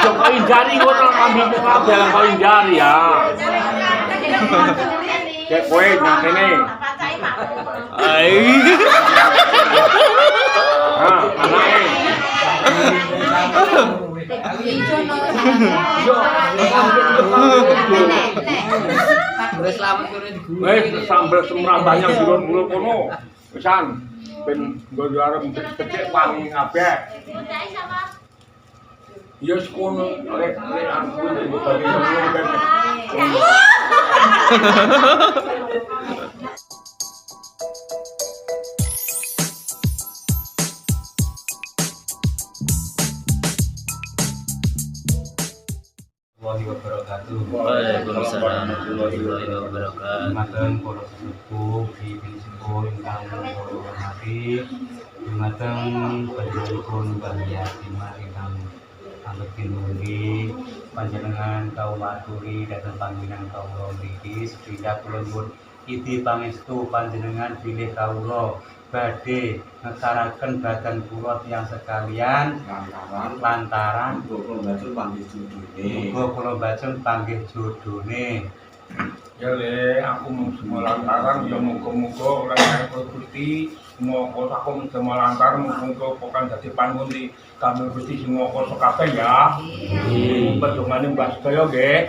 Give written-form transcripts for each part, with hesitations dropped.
Kau hindari orang kambing kabel kau hindari ya. Kayak kowe nang kene. Ai. Ah, anake. Wes sambel semrambahnya bulur-bulur kono. Pisan ben nggo arep becik wangi kabeh. Ya sekono rek aku iki bagi ben. Waalaikumsalam warahmatullahi wabarakatuh. Dumateng para sesepuh dipun ingkang kula hormati, dumateng panjenenganipun Mbah Yatimah ingkang anggep kinunggi panjenengan kawula aturi dhateng panggenan kawula mriki sedaya kula nyuwun idi pangestu panjenengan bilih kawula badhe ngekaraken badan kula tiyang sekalian lantaran kula bacun panggih judune. muga kula bacun panggih jodhone. Ya le aku mung semua lantaran ya muga-muga ora kaya Gusti semua aku semua lantaran muga pokokan dadi pangundi kami Gusti semua koso kabeh ya. Pedhongane Mbah sedaya nggih.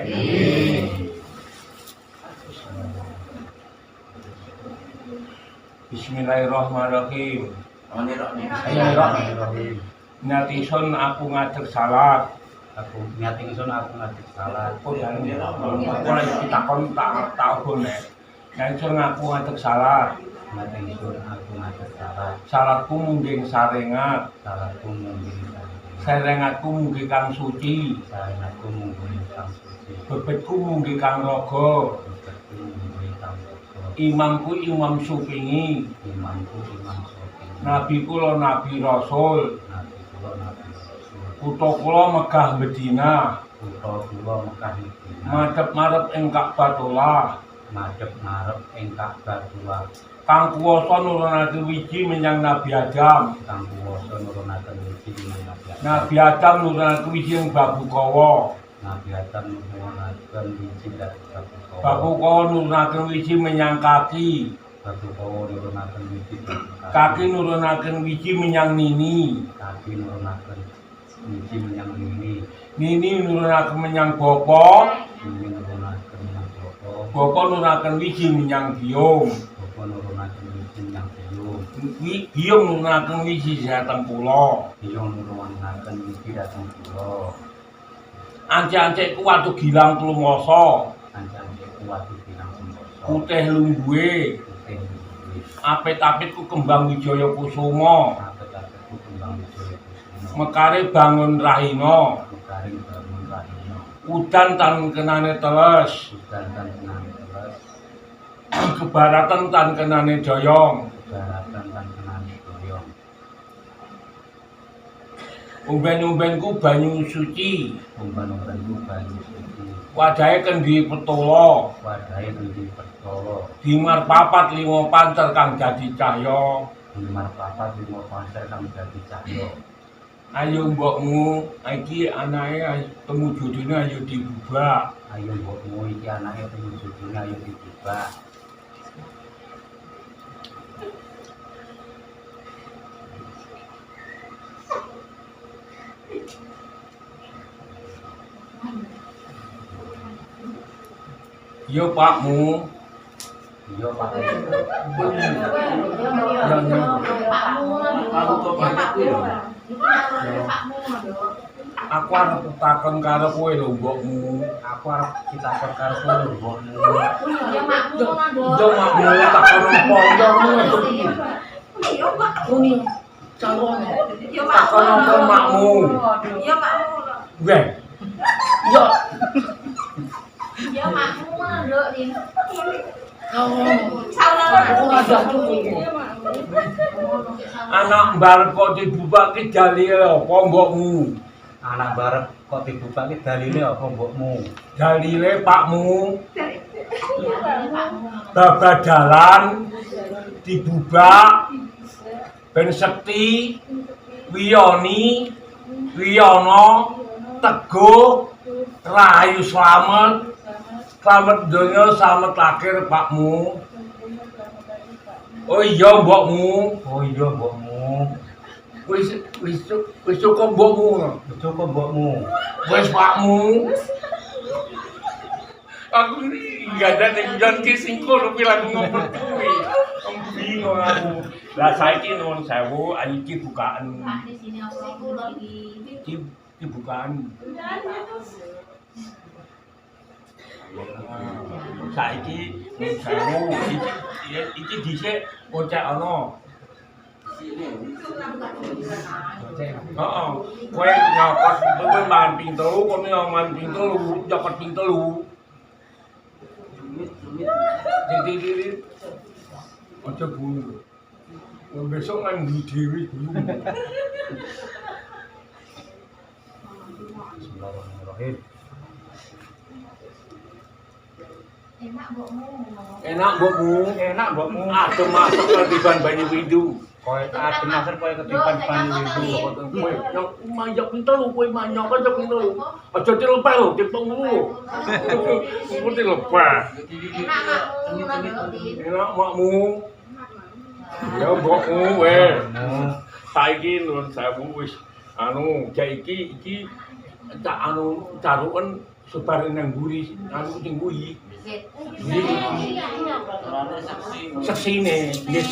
Bismillahirrahmanirrahim. Bismillahirrahmanirrahim. Nyatison aku ngadeg salat. Aku niat ingsun aku ngadeg salat. Oh ya ini ora ditakon tak tahu nek. Nyatison aku ngadeg salat. Niat ingsun aku ngadeg salat. Salatku mungging sarengat. Salatku mungkin Serengatku munggih kang suci. sarengatku mungkin kang suci. Bebetku munggih kang raga. Bebetku mungkin kang raga. Imamku imam supingi. Imamku imam suci. Nabi kula nabi rasul. Nabi kula nabi rasul. Kutha kula Megah Medina. Kutha kula Mekah Medina. Madhep-madhep ing Ka'batullah. Madhep ngarep ing Ka'batullah. Kang kuwasa nurunaken wiji menyang Nabi Adam. Kang kuwasa nurunaken wiji menyang Nabi Adam. Nabi Adam nurunaken wiji ing Babukawa. Nabi Adam nurunaken wiji dhateng Babukawa. Babukawa nurunaken wiji menyang kaki. Babukawa nurunaken wiji dhateng Kaki nurunaken wiji menyang Nini. Kaki nurunaken wiji menyang Nini. Nini nurunaken menyang Bapa. Nini nurunaken menyang Bapa. Bapa nurunaken wiji menyang Biung. Bapa nurunaken wiji menyang Biung. Biung nurunaken wiji dhateng kula. Biung nurunaken wiji dhateng kula. Ance-ancekku watu gilang klumasa. Ancan-ancanku watu bilang semboso. Putih lungguhe. Putih lungguhe. Apit-apitku kembang wijaya kusuma. Apit-apitku kembang wijaya kusuma. Mekare bangun rahina. Mekaring bangun rahina. Udan tan kenane teles. Udan tan kenane teles. Kebaratan tan kenane doyong. Kebaratan tan kenane doyong. Umben-umbenku banyu suci. Umban-umbanku banyu suci. Wadahe kendi petala. Wadahe kendi petala. Dimar papat 5 pancer kang dadi cahya. Dimar papat 5 pancer kang dadi cahya. Ayo mbokmu iki anake temu jodine ayo dibubak. Ayo mbokmu iki anake temu jodine ayo dibubak. Yo pakmu. Yo pakmu. Aku arep takon karo kowe lho mbokmu. Aku arep ditakon karo kowe lho mbokmu. Yo makmu takon opo yo takon opo makmu. Iya makmu. Weh. Yo Iya makmu nduk Din. Anak mbarep kok dibubake dalile apa mbokmu? Anak mbarep kok dibubake dalile apa mbokmu? Dalile pakmu. Iya pakmu. babat dalan dibubak ben sekti wiyoni wiyono teguh rahayu slamet donya slamet akhir pakmu. Oh iya mbokmu wis cukup mbokmu wis pakmu. Aku enggak ada yang kisingku tapi lagu ngomong kuwi. Bingung aku. Lah saiki nuwun sewu, iki bukaan. Pak di sini aku lagi. Iki bukaan. Saiki nuwun sewu, iki dhisik kocek ana. Heeh. Kowe nyokot kowe mangan ping telu, kowe mangan ping telu, nyokot ping telu. Diri aja bunyi. Besok nang ndi dhewe dulu. Bismillahirrahmanirrahim. Enak mbokmu. Adem masuk ketiban banyu windu. Kowe adem asar kowe ketiban banyu windu. Kowe yang manjak ping telu, kowe manjak aja ping telu. Aja dilepeh lho, dipung dulu. Kowe dilepeh. Enak makmu. Ya mbokmu weh. Saiki nuwun sewu wis iki tak caruken sebare nang mburi sing kuwi. Seksine, nggih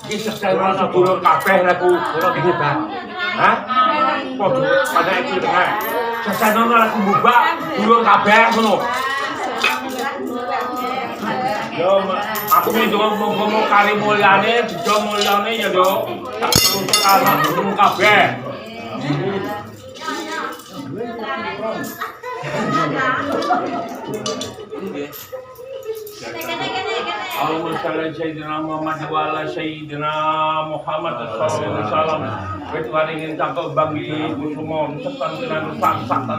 iki seksine sedulur kabeh laku kula iki, Bang. Hah? Padha pada iki tengah. Seksine laku mbubak dulur kabeh ngono. Yo, aku ngomong kali mulyane, dijo mulyane ya yo. Tak untuk anak dulur kabeh. Allahumma shalli ala sayyidina Muhammad wa ala sayyidina Muhammad sallallahu alaihi wasallam. Wit waringin cakep bangi kusuma setan kena rusak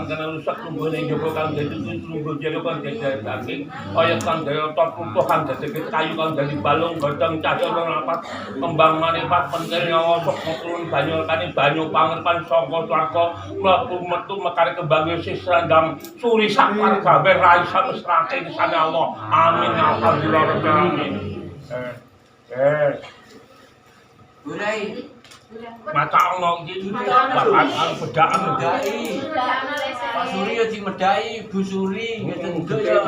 kena rusak lunggone njaba kang dadi lungguh jero kang dadi daging kaya kang daya tot runtuhan dadi kayu kang dadi balung godhong cahya rapat kembang maripat pentil nyawa sok turun banyu kane banyu pangerpan saka swarga mlebu metu mekare kembang sisrandang suri sakwar gawe raisa mesrake kesane Allah. Amin alhamdulillah rabbil alamin. Burai. Mata ono iki bakat bedaan Medai. Pak Suri ya dimedai, Bu Suri ngeten nduk ya.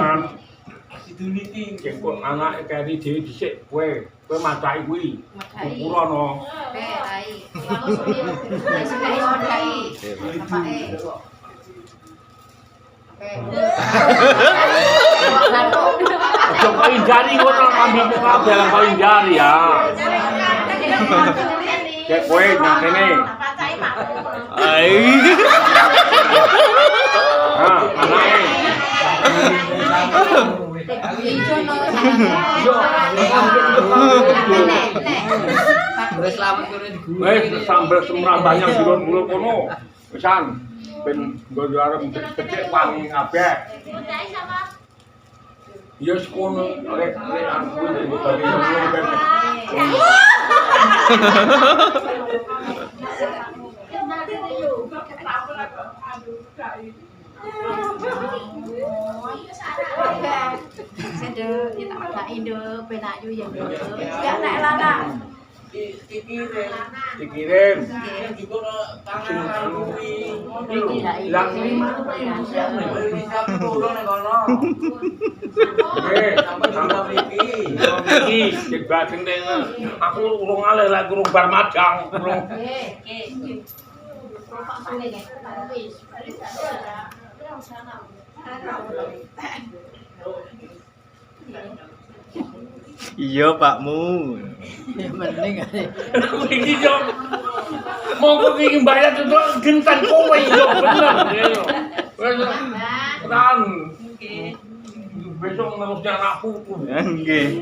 Diduliti. Kok anake keri dhewe dhisik kowe macaki kuwi. Ukurono. Aja kok hindari ngono ambil kabeh lah kok hindari ya. Cek kowe nang kene. Ai. Ha, anake. Wes sambel semrambahnya gulung-gulung kono. Pisan ben nggo arep becik wangi kabeh. Ya sekono rek aku iki bagi dikirim hilang aku urung alih lagi urung bar madang Iya Pakmu. Mending aja. Iki yo monggo iki mbayar tutuk gentan kowe yo bener. Wes kan. Besok ngurusnya anak putu. Nggih.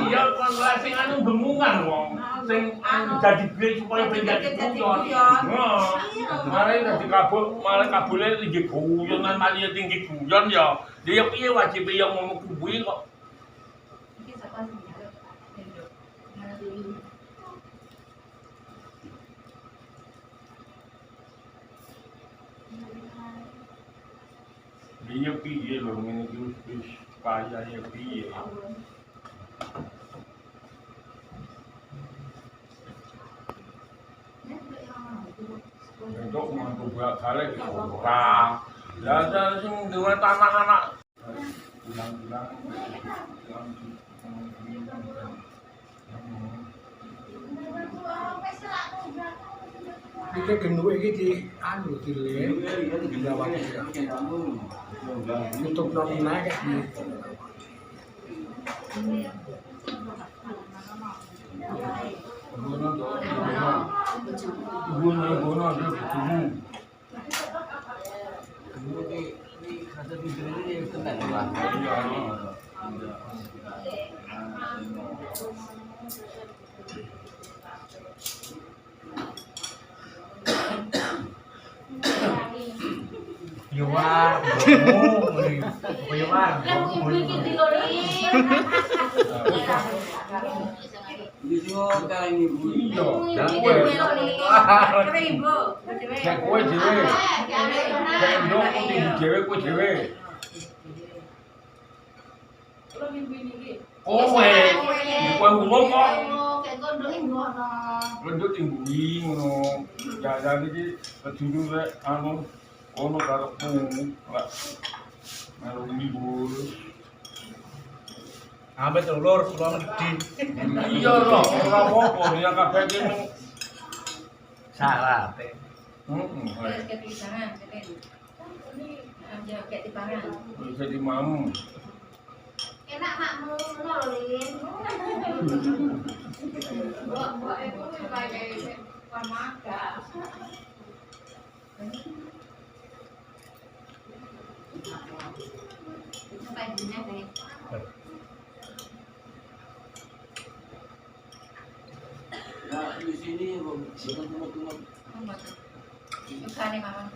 Iya kon sing anu bengungan wong sing dadi bre supaya ben dadi guyon. Heeh. Mare dadi kabul, malah kabule tinggi guyonan mali tinggi guyon ya. Ya piye wajib ya ngomong kuwi kok. Dia piye lho ngene iki wis payahe piye. Untuk mantu balik ora. Lah sing duwe tanah anak bilang-bilang Iki genduk iki di anu dilem dilawati. Tutup nang naik iki. Gono ada ketemu. Yuwar, yuwar. Cek kowe dhewe. Cek ndok kudu dhewe kowe dhewe. Kowe ngomong kok. Lendut tinggi ngono. Jajan iki kedulu rek anu ono karepmu. Lah. Melu libur. Ambek telur kula ngedi. Iya ora apa-apa ya kabeh iki Sarape. Bisa dimam. Enak makmu ngono lho, Lin. Buat itu kayak pamaga. Sampai dunia deh. Nah, di sini bukan tumut-tumut. Bukan nih, Mama.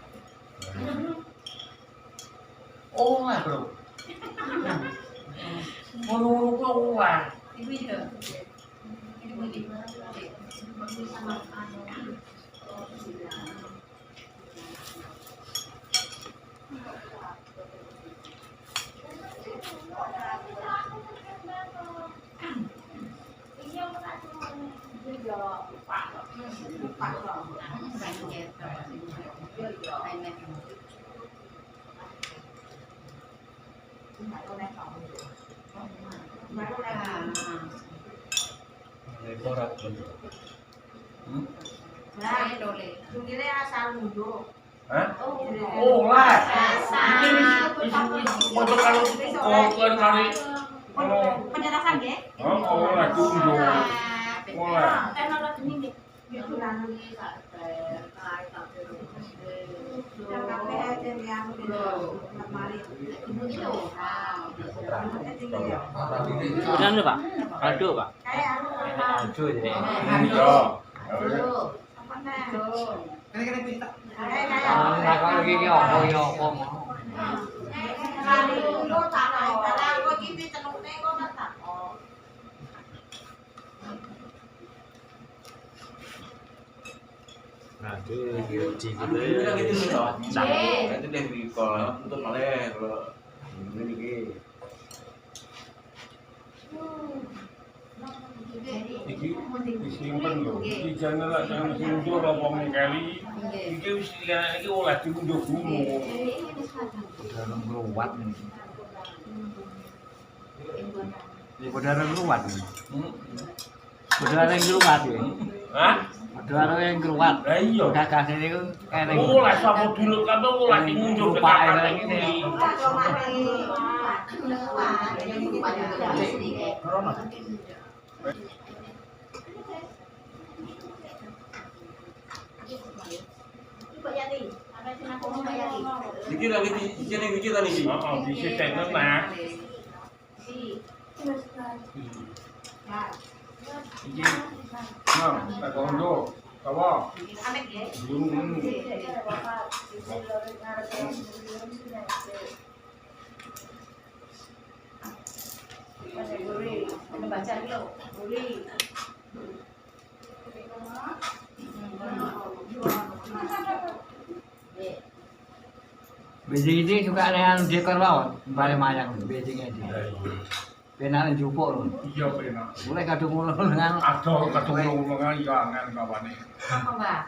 Oh, lah, Bro. Ngono-ngono kok ora. Ibu itu. Ini begitu. Korak. Nah, dole. Dungile asal nunduk. Hah? Oh, lah. Asal. Foto kalau kowen kali ono. Penjelasan nggih? Oh, ora tunggu. Ora. Teknologi ini. Ya bulan iki sak kae tak terus. Yang kabeh ada yang lemari. Ibu itu ora. Beneran lho, Pak? Aduh, Pak. Kayak anu Aduh jadi. Iya. apa nah? Kene pita. Kayak kalau iki opo yo opo. kali dulu tak ada kok iki celukne kok tak kok. Aduh, gitu. Anu ini lagi itu loh. Nggih. Itu deh di kalau tutup malih kalau ini iki. Iki disimpen lho. Iki jangan lah jangan diundur apa mengkali. Iki wis iki oleh diundur dulu. Dalam ruwat nih. Ini saudara ruwat nih. Saudara yang ruwat ya. Hah? Saudara yang ruwat. Lah iya. Gagas ini ku kene. Oleh sapa dulu kan oleh diundur ke Lupa kakak lagi ini. Ibu Yati, ada sing aku mau Yati. Iki lagi di sini iki tadi iki. Heeh, disitekno nak. Iki. Nah, tak kondo. Apa? Belum. Biji ini juga ada yang dekor laut, balik mayang bijinya di. Benar jupuk loh. Iya benar. Mulai kadung mulu dengan Aduh, kadung-kadung ya angel kawane. Apa, Mbak?